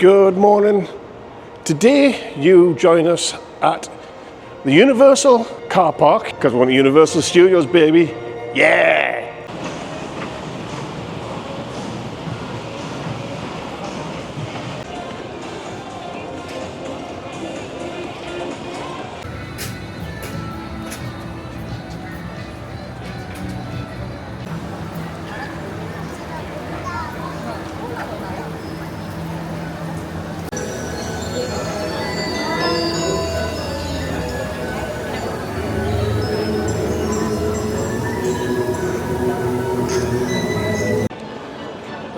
Good morning. Today you join us at the Universal car park because we're on Universal Studios, baby. Yeah!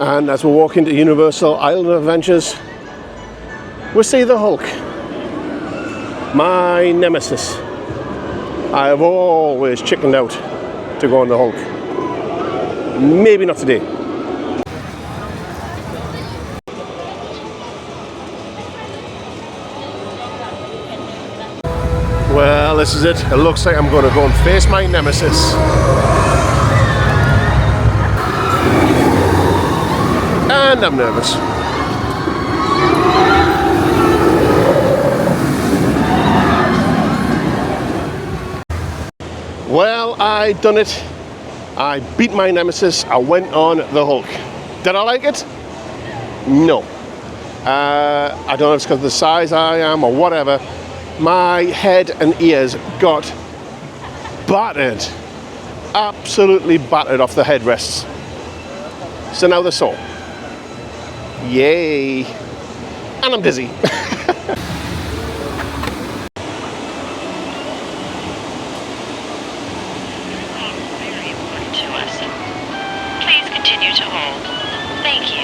And as we walk into Universal Island of Adventures, we see the Hulk, my nemesis. I have always chickened out to go on the Hulk. Maybe not today. Well, this is it. It looks like I'm going to go and face my nemesis. And I'm nervous. Well, I done it. I beat my nemesis. I went on the Hulk. Did I like it? No. I don't know if it's because of the size I am or whatever. My head and ears got battered. Absolutely battered off the headrests. So now they're sore. Yay! And I'm dizzy. Very important to us. Please continue to hold. Thank you.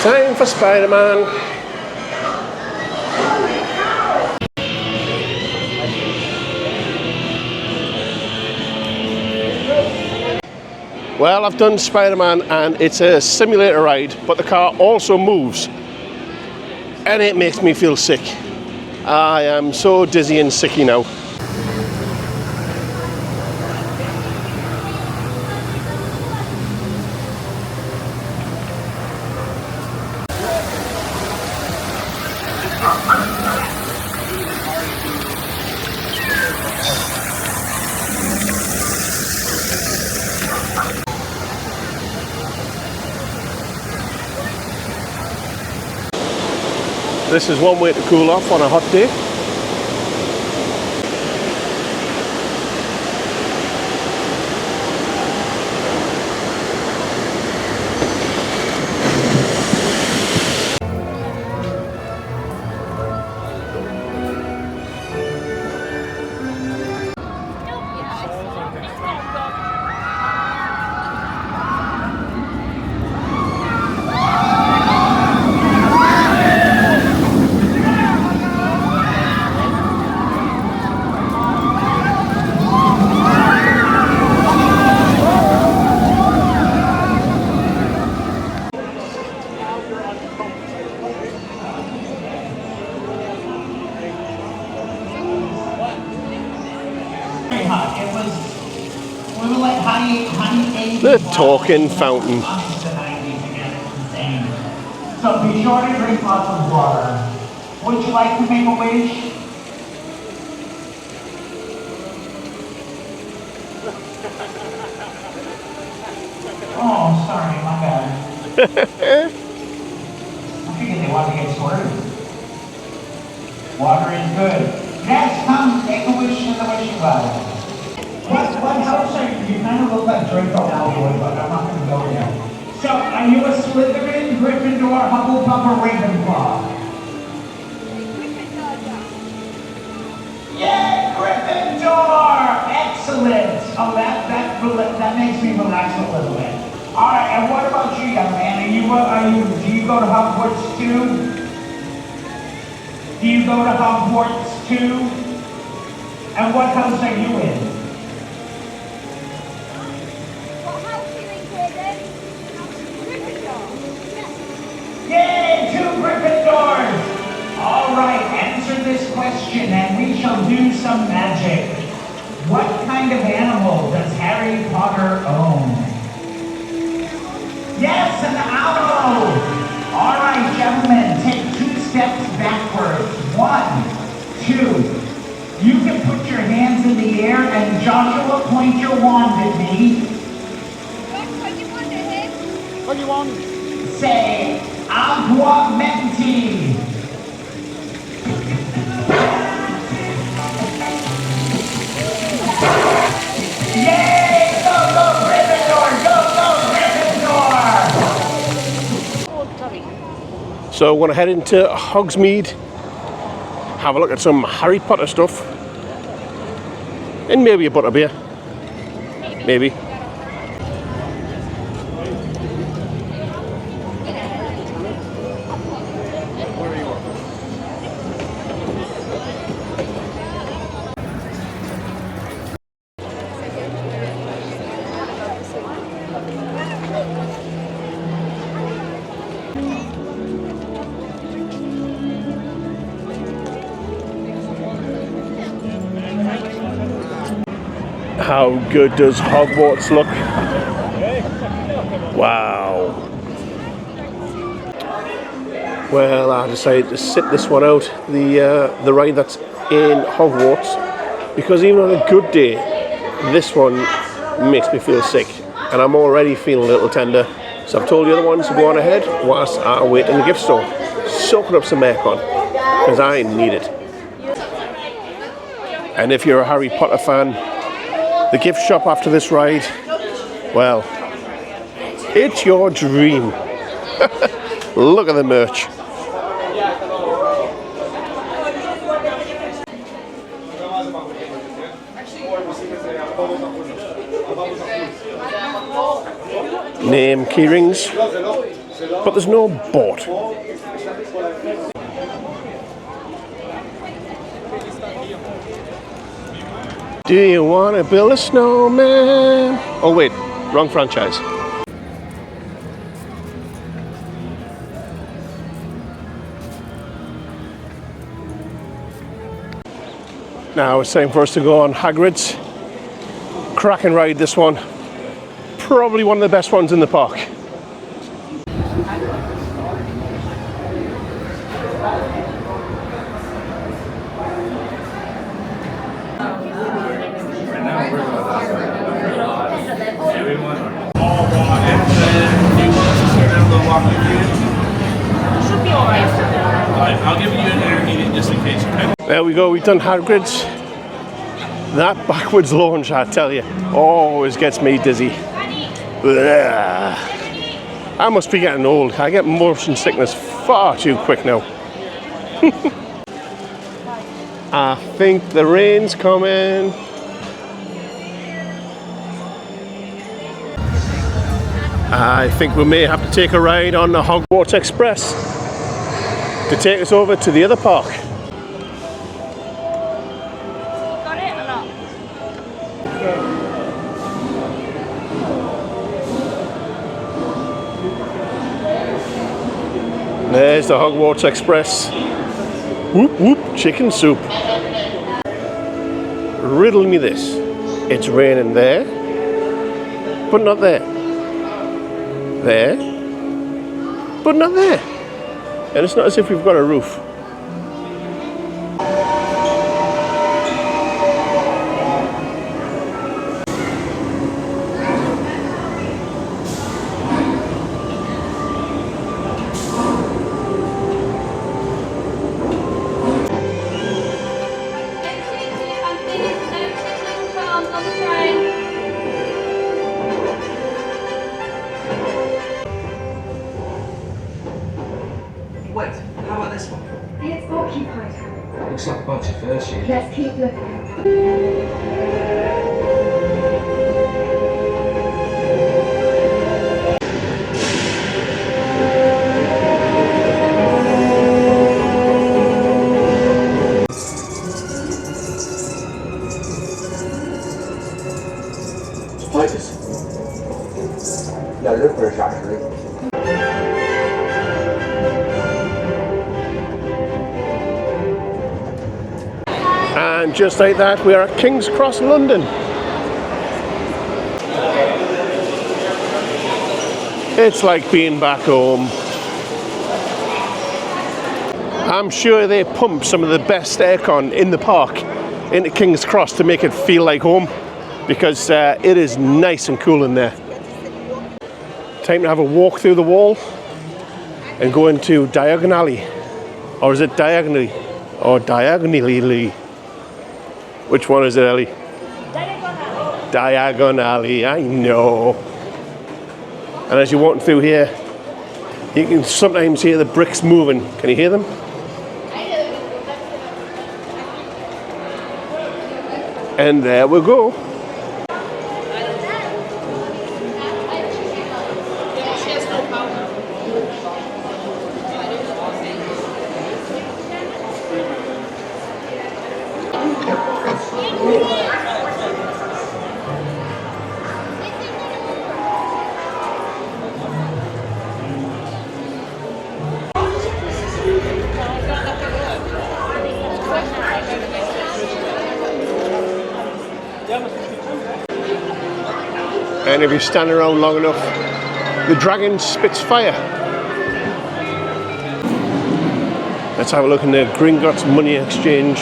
Time for Spider-Man. Well, I've done Spider-Man and it's a simulator ride, but the car also moves. And it makes me feel sick. I am so dizzy and sicky now. This is one way to cool off on a hot day. The talking fountain. So be sure to drink lots of water. Would you like to make a wish? Oh, sorry, my bad. I figured they wanted to get squirted. Water is good. Next, come take a wish in the wishing well. What house are you? You kind of look like Draco Malfoy, but I'm not going to go there. So, are you a Slytherin, Gryffindor, Hufflepuff, or Ravenclaw? Yeah, Gryffindor! Excellent! Oh, that makes me relax a little bit. All right, and what about you, young man? Do you go to Hogwarts too? Do you go to Hogwarts too? And what house are you in? question and we shall do some magic. What kind of animal does Harry Potter own? Yes, an owl! All right, gentlemen, take 2 steps backwards. 1, 2. You can put your hands in the air and Joshua, point your wand at me. What do you want? Say, agua menti. Yay! Go, go, Gryffindor! Go, go, Gryffindor! So we're going to head into Hogsmeade, have a look at some Harry Potter stuff, and maybe a butterbeer. Maybe. How good does Hogwarts look? Wow. Well, I decided to sit this one out, the ride that's in Hogwarts, because even on a good day, this one makes me feel sick, and I'm already feeling a little tender. So I've told the other ones to go on ahead whilst I wait in the gift store, soaking up some aircon, because I need it. And if you're a Harry Potter fan, the gift shop after this ride, well, it's your dream. Look at the merch. Name keyrings, but there's no boat. Do you want to build a snowman? Oh wait, wrong franchise. Now it's time for us to go on Hagrid's. Cracking ride, this one. Probably one of the best ones in the park. I'll give you an intermediate just in case. There we go, we've done Hagrid's. That backwards launch, I tell you, always gets me dizzy. Ugh. I must be getting old. I get motion sickness far too quick now. I think the rain's coming. I think we may have to take a ride on the Hogwarts Express to take us over to the other park. Got it or not? There's the Hogwarts Express. Whoop whoop, chicken soup. Riddle me this. It's raining there, but not there. There, but not there. And it's not as if we've got a roof. Wait, how about this one? It's occupied. Looks like a bunch of first year. Let's keep looking. Spiders. Yeah, lookers actually. And just like that, we are at King's Cross, London. It's like being back home. I'm sure they pump some of the best aircon in the park into King's Cross to make it feel like home, because it is nice and cool in there. Time to have a walk through the wall and go into diagonally. Or is it diagonally? Or diagonally? Which one is it, Ellie? Diagonally. Diagonally, I know. And as you're walking through here, you can sometimes hear the bricks moving. Can you hear them? And there we go. And if you stand around long enough, the dragon spits fire. Let's have a look in the Gringotts Money Exchange.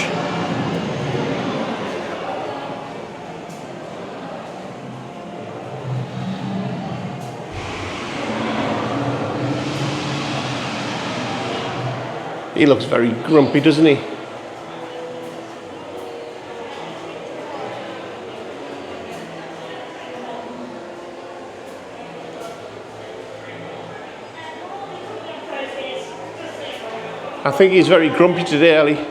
He looks very grumpy, doesn't he? I think he's very grumpy today, Ellie.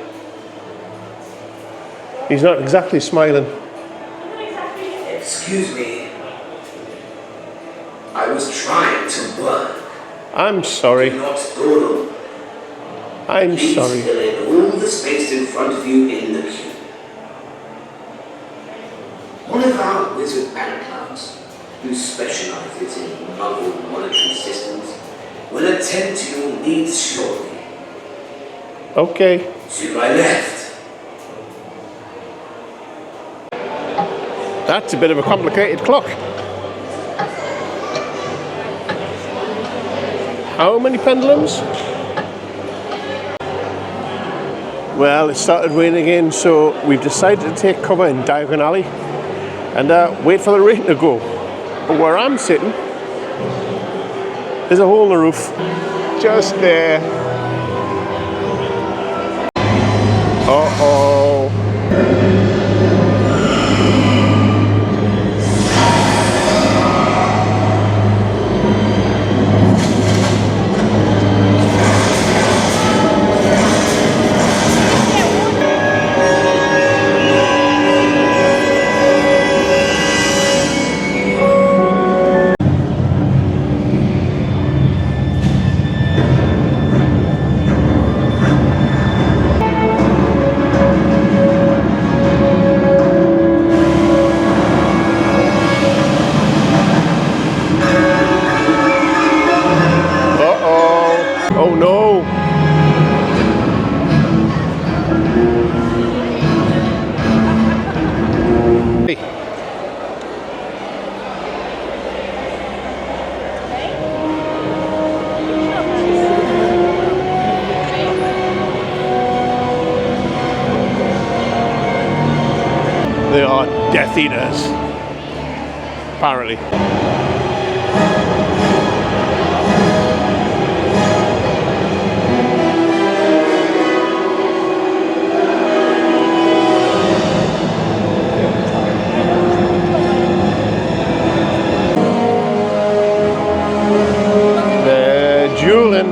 He's not exactly smiling. Excuse me. I was trying to work. I'm sorry. Not dawdle. I'm Please sorry. fill in all the space in front of you in the queue. One of our wizard bank clerks, who specializes in novel monetary systems, will attend to your needs shortly. Okay. To my left. That's a bit of a complicated clock. How many pendulums? Well, it started raining again, so we've decided to take cover in Diagon Alley and wait for the rain to go. But where I'm sitting, there's a hole in the roof. Just there. Uh-oh. Oh no! Hey. They are Death Eaters, apparently. Julian.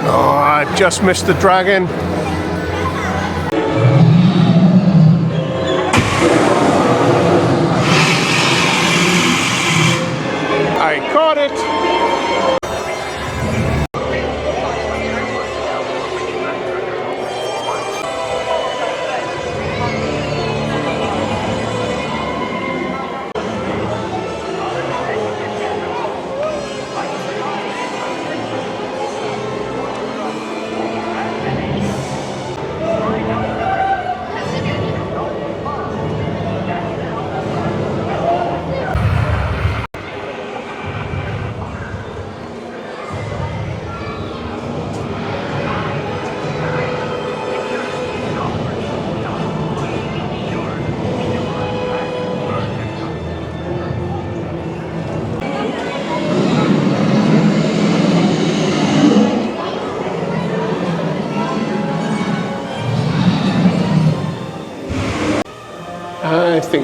Oh, I just missed the dragon. I caught it!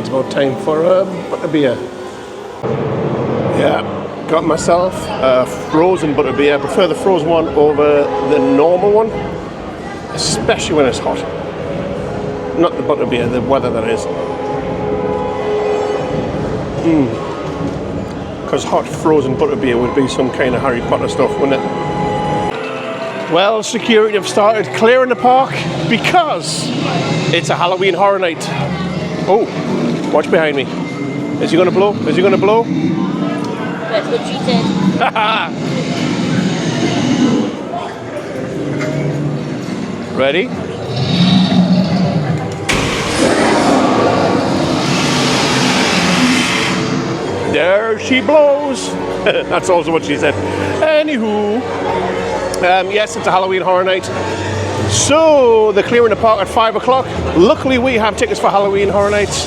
it's about time for a butterbeer. Yeah, got myself a frozen butterbeer. I prefer the frozen one over the normal one, especially when it's hot. Not the butterbeer, the weather that is. Because hot frozen butterbeer would be some kind of Harry Potter stuff, wouldn't it? Well, security have started clearing the park because it's a Halloween Horror Night. Oh, watch behind me. Is he going to blow? Is he going to blow? That's what she said. Ready? There she blows. That's also what she said. Anywho, yes, it's a Halloween Horror Night. So they're clearing the park at 5 o'clock. Luckily, we have tickets for Halloween Horror Nights.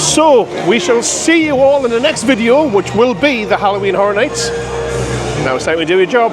So we shall see you all in the next video, which will be the Halloween Horror Nights. Now it's time to do your job.